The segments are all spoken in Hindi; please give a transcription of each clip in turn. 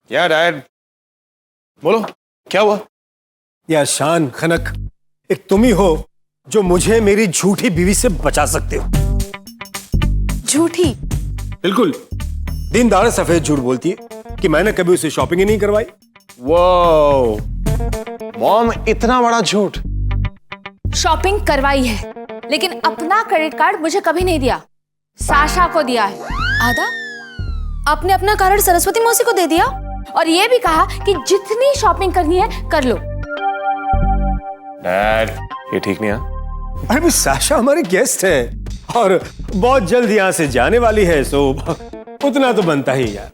या डैड, बोलो क्या हुआ? या शान खनक, एक तुम ही हो जो मुझे मेरी झूठी बीवी से बचा सकते हो। झूठी? बिल्कुल, दिन दहाड़े सफेद झूठ बोलती है कि मैंने कभी उसे शॉपिंग ही नहीं करवाई। वो मॉम, इतना बड़ा झूठ? शॉपिंग करवाई है, लेकिन अपना क्रेडिट कार्ड मुझे कभी नहीं दिया, साशा को दिया है आधा। आपने अपना कार्ड सरस्वती मौसी को दे दिया और ये भी कहा कि जितनी शॉपिंग करनी है कर लो। डैड, ये ठीक नहीं है। अरे भी साशा हमारी गेस्ट है और बहुत जल्द यहाँ से जाने वाली है, सो उतना तो बनता ही यार।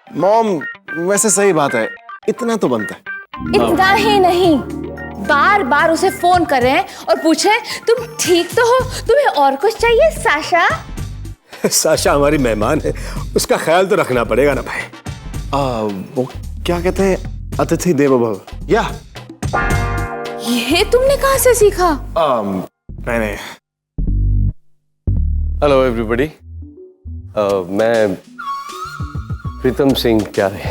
मॉम, वैसे सही बात है, इतना तो बनता है। इतना ही नहीं, बार बार उसे फोन कर रहे हैं और पूछे तुम ठीक तो हो, तुम्हें और कुछ चाहिए साशा? साशा हमारी मेहमान है, उसका ख्याल तो रखना पड़ेगा ना भाई। वो क्या कहते हैं, अतिथि देवो भव। या ये तुमने कहाँ से सीखा? मैंने। हेलो एवरीबॉडी, मैं प्रीतम सिंह प्यारे।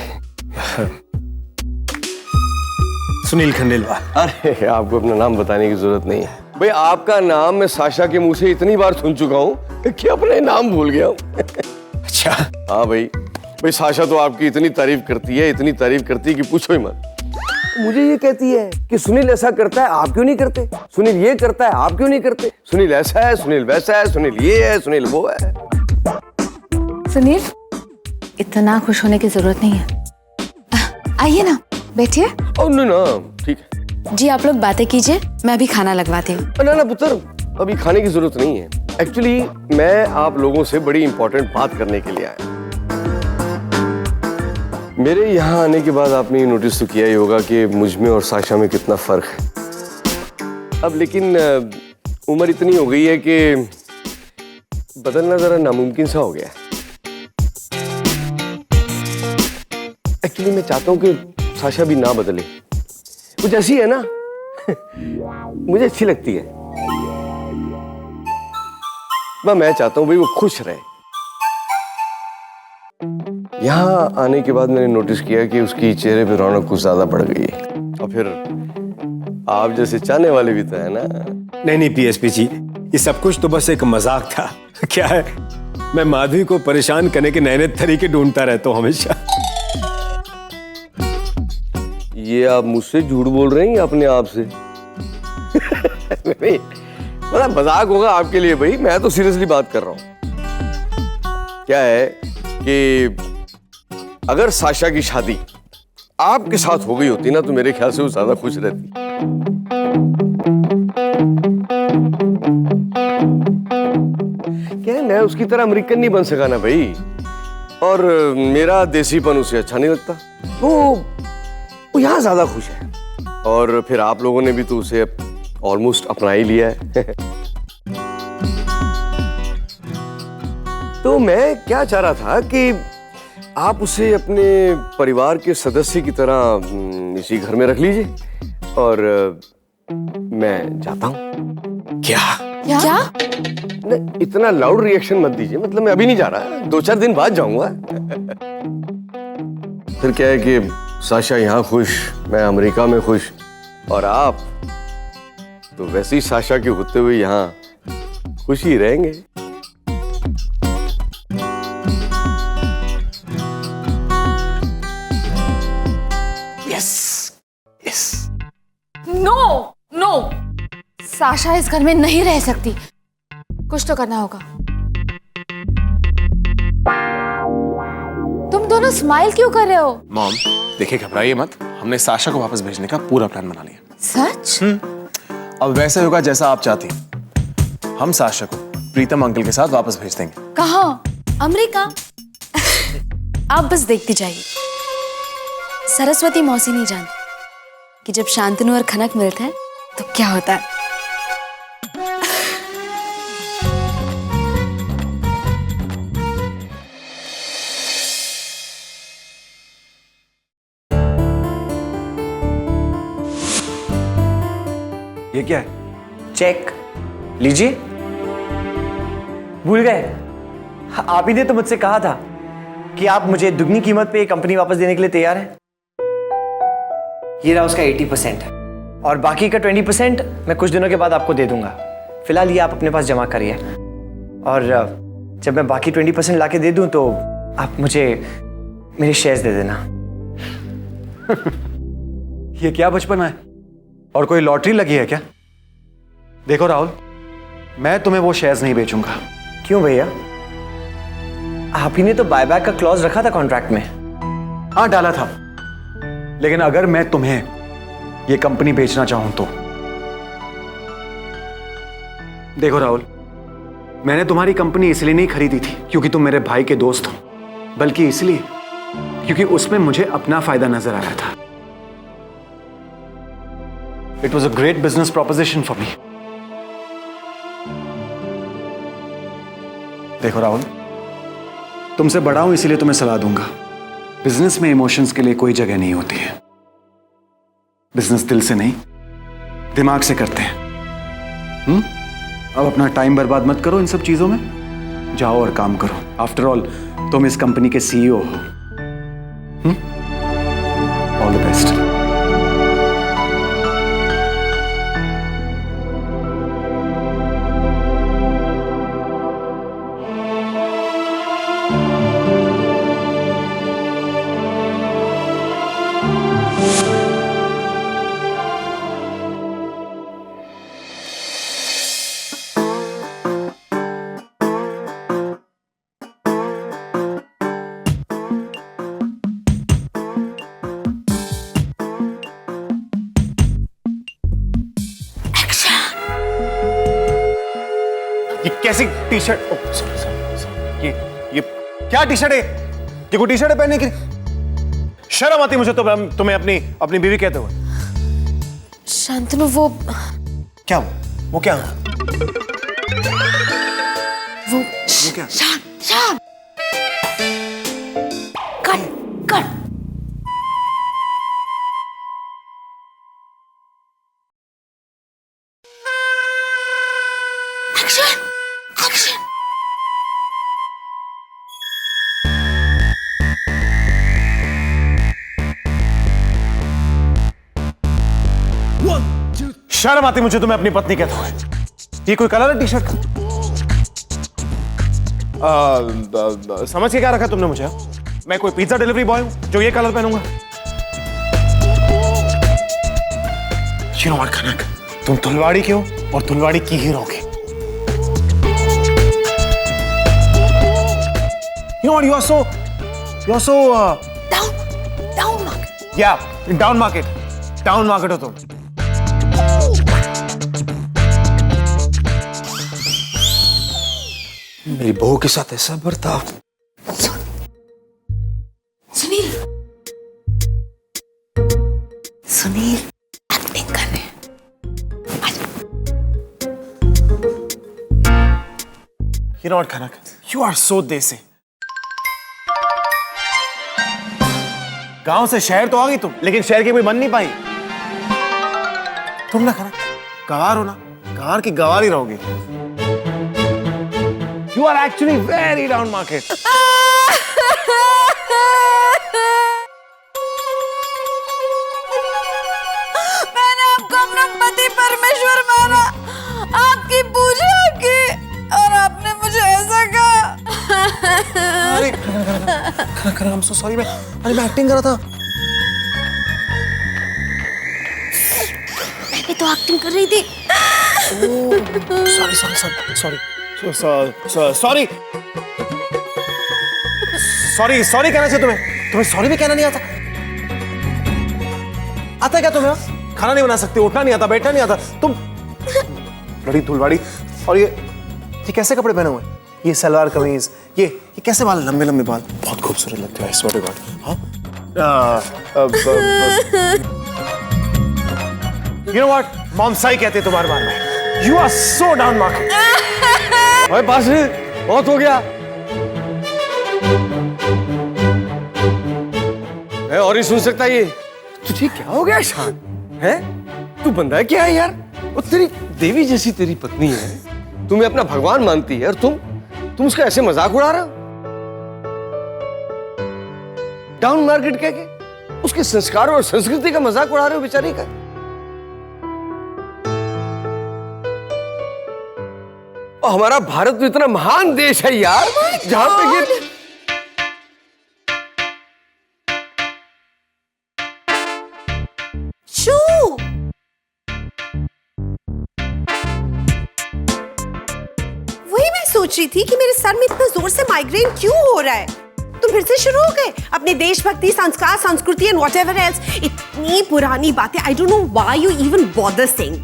सुनील खंडेलवाल। अरे आपको अपना नाम बताने की जरूरत नहीं है भाई, आपका नाम मैं साशा के मुंह से इतनी बार सुन चुका हूँ कि अपने नाम भूल गया हूँ। अच्छा। हाँ भाई साशा तो आपकी इतनी तारीफ करती है, इतनी तारीफ करती है कि पूछो ही मत। मुझे ये कहती है कि सुनील ऐसा करता है, आप क्यों नहीं करते? सुनील ये करता है, आप क्यों नहीं करते? सुनील ऐसा है, सुनील वैसा है, सुनील ये है, सुनील वो है। सुनील, इतना खुश होने की जरूरत नहीं है। आइए ना, बैठिए। ना ठीक है जी, आप लोग बातें कीजिए, मैं अभी खाना लगवाती हूँ। ना पुत्र, अभी खाने की जरूरत नहीं है। एक्चुअली मैं आप लोगों से बड़ी इंपॉर्टेंट बात करने के लिए आया। मेरे यहाँ आने के बाद आपने ये नोटिस तो किया ही होगा कि मुझ में और साशा में कितना फर्क है। अब लेकिन उम्र इतनी हो गई है कि बदलना जरा नामुमकिन सा हो गया। एक्चुअली मैं चाहता हूँ कि साशा भी ना बदले, कुछ ऐसी है ना मुझे अच्छी लगती है। मैं चाहता हूं भाई वो खुश रहे। यहां आने के बाद मैंने नोटिस किया कि उसकी चेहरे पे रौनक कुछ ज्यादा बढ़ गई है। और फिर आप जैसे चाहने वाले भी तो है ना। नहीं पीएसपी जी, ये सब कुछ तो बस एक मजाक था। क्या है, मैं माधवी को परेशान करने के नए नए तरीके ढूंढता रहता हूँ हमेशा। ये आप मुझसे झूठ बोल रहे हैं या अपने आप से? नहीं, बड़ा मजाक होगा आपके लिए भाई, मैं तो सीरियसली बात कर रहा हूं। क्या है कि अगर साशा की शादी आपके साथ हो गई होती ना तो मेरे ख्याल से वो ज्यादा खुश रहती। क्या है, मैं उसकी तरह अमेरिकन नहीं बन सका ना भाई, और मेरा देसीपन उसे अच्छा नहीं लगता, तो वो यहाँ ज्यादा खुश है। और फिर आप लोगों ने भी तो उसे ऑलमोस्ट अपना ही लिया है। तो मैं क्या चाह रहा था कि आप उसे अपने परिवार के सदस्य की तरह इसी घर में रख लीजिए और मैं जाता हूं। क्या? नहीं, इतना लाउड रिएक्शन मत दीजिए, मतलब मैं अभी नहीं जा रहा, 2-4 दिन बाद जाऊंगा। फिर क्या है कि साशा यहाँ खुश, मैं अमेरिका में खुश, और आप तो वैसे ही साशा के होते हुए यहाँ खुश ही रहेंगे। यस। नो, साशा इस घर में नहीं रह सकती, कुछ तो करना होगा। तुम दोनों स्माइल क्यों कर रहे हो? मॉम देखिए, घबराइए मत, हमने साशा को वापस भेजने का पूरा प्लान बना लिया। सच? अब वैसे होगा जैसा आप चाहती हैं। हम साशा को प्रीतम अंकल के साथ वापस भेज देंगे। कहाँ? अमेरिका? आप बस देखती जाइए। सरस्वती मौसी नहीं जानती कि जब शांतनु और खनक मिलते हैं तो क्या होता है। ये क्या है? चेक लीजिए। भूल गए? आप ही ने तो मुझसे कहा था कि आप मुझे दुगनी कीमत पे ये कंपनी वापस देने के लिए तैयार हैं? ये रहा उसका 80% और बाकी का 20% मैं कुछ दिनों के बाद आपको दे दूंगा। फिलहाल ये आप अपने पास जमा करिए और जब मैं बाकी 20% लाके दे दूं तो आप मुझे मेरे शेयर्स दे देना। ये क्या बचपना है? और कोई लॉटरी लगी है क्या? देखो राहुल, मैं तुम्हें वो शेयर्स नहीं बेचूंगा। क्यों भैया? आप ही ने तो बायबैक का क्लॉज रखा था कॉन्ट्रैक्ट में। हाँ डाला था, लेकिन अगर मैं तुम्हें ये कंपनी बेचना चाहूं तो देखो राहुल, मैंने तुम्हारी कंपनी इसलिए नहीं खरीदी थी क्योंकि तुम मेरे भाई के दोस्त हो, बल्कि इसलिए क्योंकि उसमें मुझे अपना फायदा नजर आया था। It was a great business proposition for me. देखो राहुल, तुमसे बड़ा हूं इसीलिए तुम्हें सलाह दूंगा। बिजनेस में इमोशंस के लिए कोई जगह नहीं होती है। बिजनेस दिल से नहीं, दिमाग से करते हैं। अब अपना टाइम बर्बाद मत करो इन सब चीजों में, जाओ और काम करो। आफ्टर ऑल तुम इस कंपनी के सीईओ हो। All the best. ये कैसी टी शर्ट? सॉरी, ये क्या टी शर्ट है? ये कोई टी शर्ट है पहनने की? शर्म आती मुझे तो तुम्हें अपनी बीवी कहते हुए। शांतनु, वो क्या वो क्या? वो क्या? शान कट कट। Action action. शर्म आती मुझे तुम्हें अपनी पत्नी कहते हुए। ये कोई कलर है टी शर्ट? समझ के क्या रखा तुमने मुझे? मैं कोई पिज्जा डिलीवरी बॉय हूं जो ये कलर पहनूंगा? You know what, कनक, तुम तुलवाड़ी के हो और तुलवाड़ी की ही रहोगे। You know what, you're so down market. yeah, down market हो तुम। मेरी बहू के साथ ऐसा बर्ताव। सुनील सुनील एक्टिंग कर रहे हैं। You know what, Kanak, you are so देसी। गांव से शहर तो आ गई तुम, लेकिन शहर की कोई बन नहीं पाई। तुम ना कनक गवार हो ना, गवार की गवार ही रहोगे। You are actually very down market. मैंने आपको अपना पति परमेश्वर माना, आपकी पूजा की और आपने मुझे ऐसा कहा। अरे कनक, I'm so sorry, मैं एक्टिंग कर रहा था। मैं भी तो एक्टिंग कर रही थी। सॉरी कहना चाहिए तुम्हें सॉरी भी कहना नहीं आता? आता है क्या तुम्हें? खाना नहीं बना सकती, उठना नहीं आता, बैठना नहीं आता तुम। लड़ी धुलवाड़ी। और ये कैसे कपड़े पहने हुए? ये सलवार कमीज, ये कैसे बाल? लंबे लंबे बाल, बहुत खूबसूरत लगते हो। I swear to God। हाँ? You know what? मॉम सही कहते तुम्हारे बारे में। You are so down market। ओए बासरी, बहुत हो गया। मैं और ही सुन सकता ये। तुझे क्या हो गया शान? है? तू बंदा क्या है यार? वो तेरी देवी जैसी तेरी पत्नी है, तुम्हें अपना भगवान मानती है और तुम उसका ऐसे मजाक उड़ा रहे हो? डाउन मार्केट कह के उसके संस्कार और संस्कृति का मजाक उड़ा रहे हो बेचारी का। और हमारा भारत तो इतना महान देश है यार, जहां पे ये वही मैं सोच रही थी कि मेरे सर में इतना जोर से माइग्रेन क्यों हो रहा है। तुम फिर से शुरू हो गए अपने देशभक्ति, संस्कार, संस्कृति एंड व्हाटएवर एल्स। इतनी पुरानी बातें। I don't know why you even bother saying.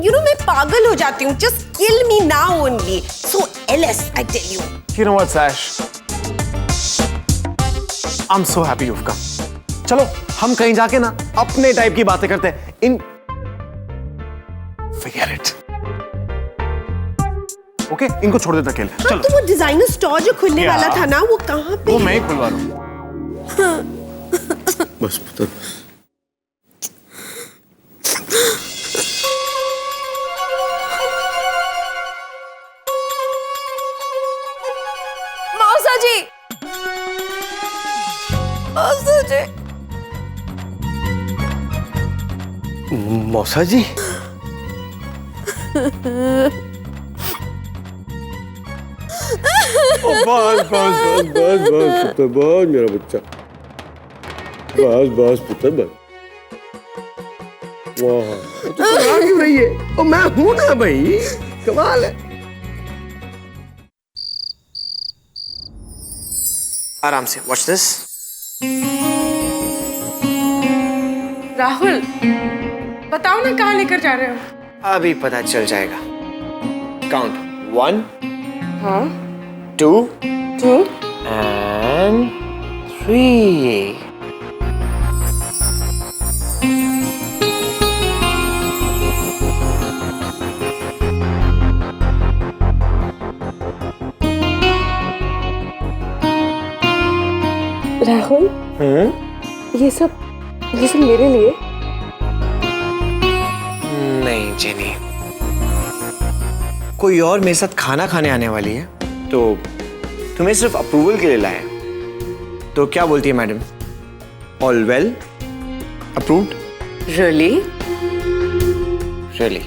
You know मैं पागल हो जाती हूँ। Just kill me now only. So else I tell you. You know what, Sash? I'm so happy you've come. चलो हम कहीं जाके ना अपने टाइप की बातें करते हैं। Forget it. ओके, इनको छोड़ देता खेल। चलो। तो वो डिजाइनर स्टोर जो खुलने वाला था ना, वो कहाँ पे? वो मैं ही खुलवा रहा हूँ। बस पुत्र। मौसा जी, मौसा जी, मौसा जी, बस बस बस बस बस पुत्र, बस मेरा बच्चा, बस बस पुत्र, बस। वाह, तो कमाल क्यों रही है? और मैं हूं ना भाई, कमाल है। आराम से, वॉच दिस। राहुल, बताओ ना कहाँ लेकर जा रहे हो? अभी पता चल जाएगा। काउंट 1 हाँ 2 2 and 3। राहुल, ये सब मेरे लिए? नहीं जेनी, कोई और मेरे साथ खाना खाने आने वाली है, तो तुम्हें सिर्फ अप्रूवल के लिए लाए। तो क्या बोलती है madam? All well? Approved? Really? Really?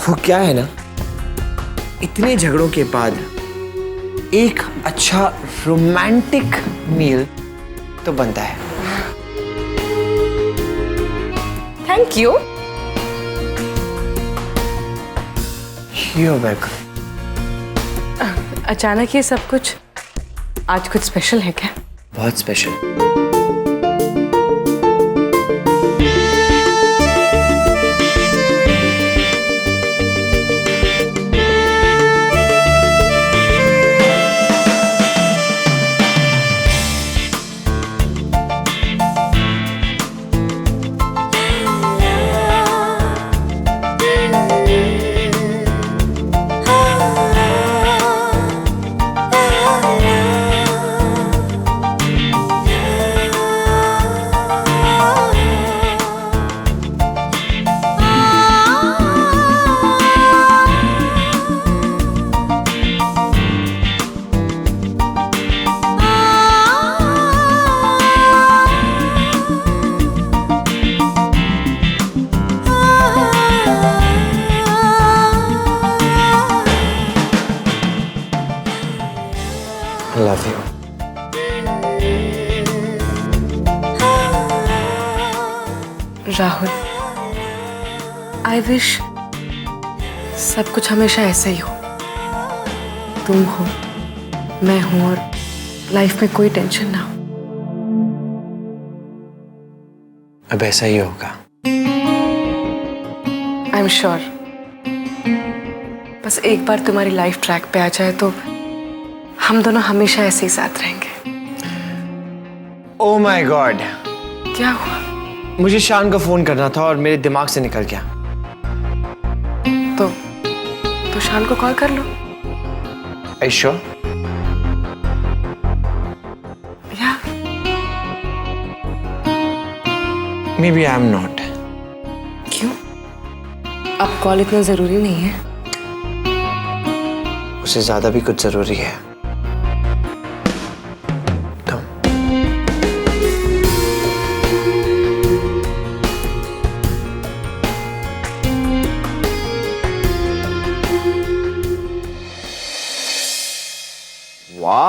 वो क्या है ना, इतने झगड़ों के बाद एक अच्छा रोमांटिक मील तो बनता है। Thank you. You're welcome। अचानक ये सब कुछ, आज कुछ स्पेशल है क्या? बहुत special. Love you। Rahul, I wish सब कुछ हमेशा ऐसा ही हो। तुम हो, मैं हूं, और लाइफ में कोई टेंशन ना हो। अब ऐसा ही होगा। I am sure. बस एक बार तुम्हारी लाइफ ट्रैक पे आ जाए तो हम दोनों हमेशा ऐसे ही साथ रहेंगे। ओह माय गॉड, क्या हुआ? मुझे शान को फोन करना था और मेरे दिमाग से निकल गया। तो शान को कॉल कर लो। Are you sure? या Maybe I am not। क्यों? अब कॉल इतना जरूरी नहीं है। उससे ज्यादा भी कुछ जरूरी है।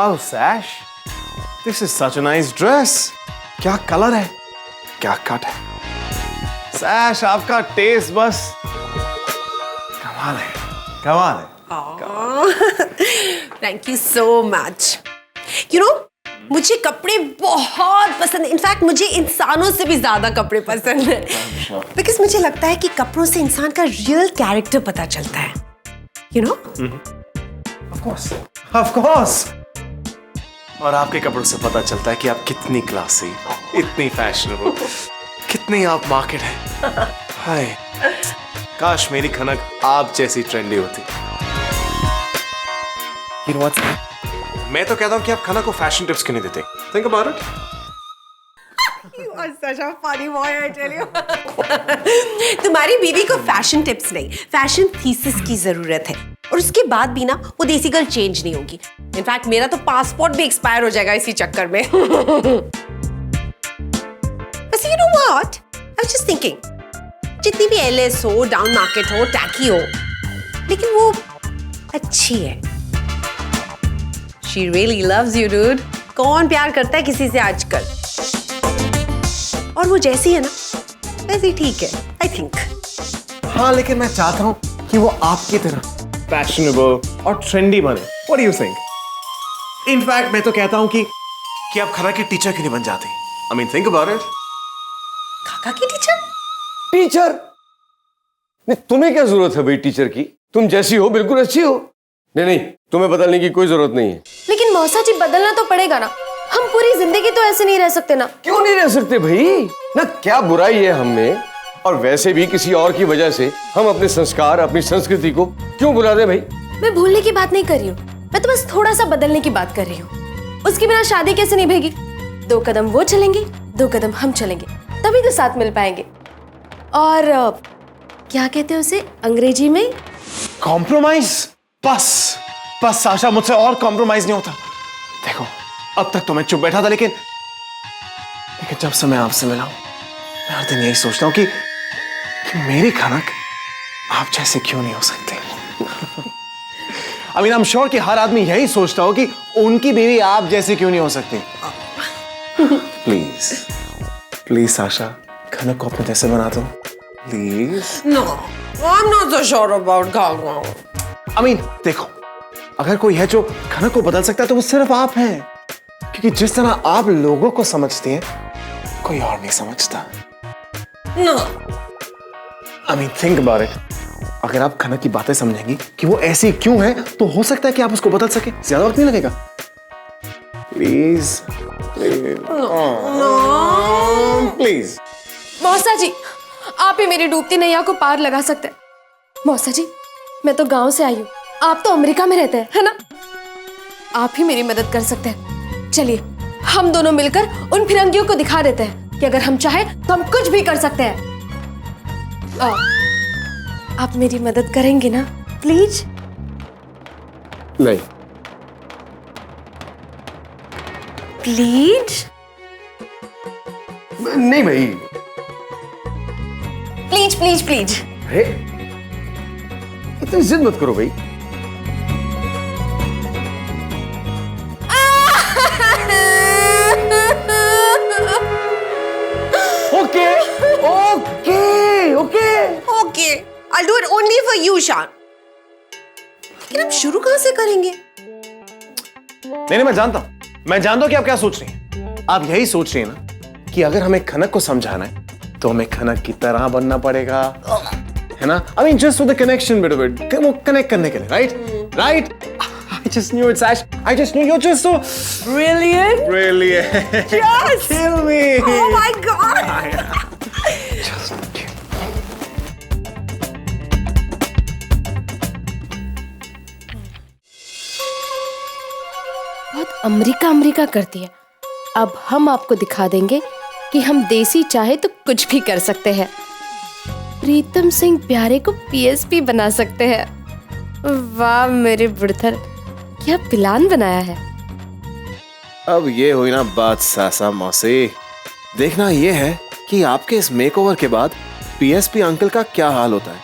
Wow सैश, this is such a nice dress. क्या कलर है, क्या कट है। सैश आपका टेस्ट बस कमाल है, कमाल है। Thank you so much. You know, मुझे कपड़े बहुत पसंद है। इनफैक्ट मुझे इंसानों से भी ज्यादा कपड़े पसंद है, बिकॉज मुझे लगता है कि कपड़ों से इंसान का रियल कैरेक्टर पता चलता है। You know, of course. और आपके कपड़ों से पता चलता है कि आप कितनी क्लासी, इतनी फैशनेबल, कितनी आप मार्केट है। हाय, काश मेरी खनक आप जैसी ट्रेंडी होती। You know what? मैं तो कहता हूँ कि आप खनक को फैशन टिप्स क्यों नहीं देते? Think about it. You are such a funny boy, I tell you. तुम्हारी बीवी को फैशन टिप्स नहीं, फैशन थीसिस की जरूरत है। और उसके बाद भी ना वो देसी गर्ल चेंज नहीं होगी। इनफैक्ट मेरा तो पासपोर्ट भी एक्सपायर हो जाएगा इसी चक्कर में। बस you know what? I was just thinking, जितनी भी LS हो, डाउन मार्केट हो, टैकी हो, लेकिन वो अच्छी है। She really loves you, dude. कौन प्यार करता है किसी से आजकल? और वो जैसी है ना, वैसी ठीक है, I think. हाँ, लेकिन मैं चाहता हूँ कि वो आपकी तरह फैशनेबल और ट्रेंडी बने। What do you think? In fact मैं तो कहता हूँ कि आप खनक के टीचर क्यों नहीं बन जाती? I mean, think about it. काका की टीचर? टीचर? नहीं, तुम्हें क्या जरूरत है भाई टीचर की? तुम जैसी हो बिल्कुल अच्छी हो। नहीं नहीं, तुम्हें बदलने की कोई जरूरत नहीं है। लेकिन मौसा जी बदलना तो पड़ेगा ना, हम पूरी जिंदगी तो ऐसे नहीं रह सकते ना। क्यों नहीं रह सकते भाई? ना क्या बुराई है हम में? और वैसे भी किसी और की वजह से हम अपने संस्कार, अपनी संस्कृति को क्यों भुला दे भाई? मैं भूलने की बात नहीं कर रही हूँ, मैं तो बस थोड़ा सा बदलने की बात कर रही हूँ। उसके बिना शादी कैसे निभेगी? 2 कदम वो चलेंगे, 2 कदम हम चलेंगे, तभी तो साथ मिल पाएंगे। और क्या कहते हैं उसे अंग्रेजी में? कॉम्प्रोमाइज। बस साशा, मुझसे और कॉम्प्रोमाइज नहीं होता। देखो, अब तक तो मैं चुप बैठा था, लेकिन जब से मैं आपसे मिला हूं, मैं हर दिन यही सोचता हूं कि मेरी खनक आप जैसे क्यों नहीं हो सकती। I mean, I'm sure कि हर आदमी यही सोचता हो कि उनकी बीवी आप जैसे क्यों नहीं हो सकती। प्लीज साशा, खनक को अपने जैसे बना दो, please. No, I'm not so sure about Gaga. I mean, देखो, अगर कोई है जो खनक को बदल सकता है तो वो सिर्फ आप हैं, क्योंकि जिस तरह आप लोगों को समझती हैं, कोई और नहीं समझता। No. I mean, think about it. अगर आप खनक की बातें समझेंगी कि वो ऐसी क्यों है, तो हो सकता है कि आप उसको बदल सके। ज्यादा वक्त नहीं लगेगा। Please please. मौसा जी, आप ही मेरी डूबती नैया को पार लगा सकते हैं। मौसा जी, मैं तो गांव से आई हूँ, आप तो अमेरिका में रहते हैं, है ना? आप ही मेरी मदद कर सकते हैं। चलिए, हम दोनों मिलकर उन फिरंगियों को दिखा देते हैं कि अगर हम चाहें तो हम कुछ भी कर सकते हैं। आप मेरी मदद करेंगे ना, प्लीज? नहीं। प्लीज? नहीं भाई। Please please please. अरे, इतनी जिद मत करो भाई। Okay okay okay Okay, I'll do it only for you, Shan. लेकिन हम शुरू कहाँ से करेंगे? नहीं, मैं जानता हूं कि आप क्या सोच रही हैं। आप यही सोच रही हैं ना कि अगर हमें खनक को समझाना है तो हमें खनक की तरह बनना पड़ेगा, है ना? I mean, just for the connection bit of it, वो कनेक्ट करने के लिए, right? I just knew it, Sash. I just knew you're just so Brilliant. brilliant. Yes. Kill me. Oh my God. बहुत अमेरिका करती है। अब हम आपको दिखा देंगे कि हम देसी चाहे तो कुछ भी कर सकते हैं। प्रीतम सिंह प्यारे को PSP बना सकते हैं। वाह मेरे बुढ़थर, क्या प्लान बनाया है। अब ये हुई ना बात सासा मौसी। देखना ये है कि आपके इस मेकओवर के बाद PSP अंकल का क्या हाल होता है।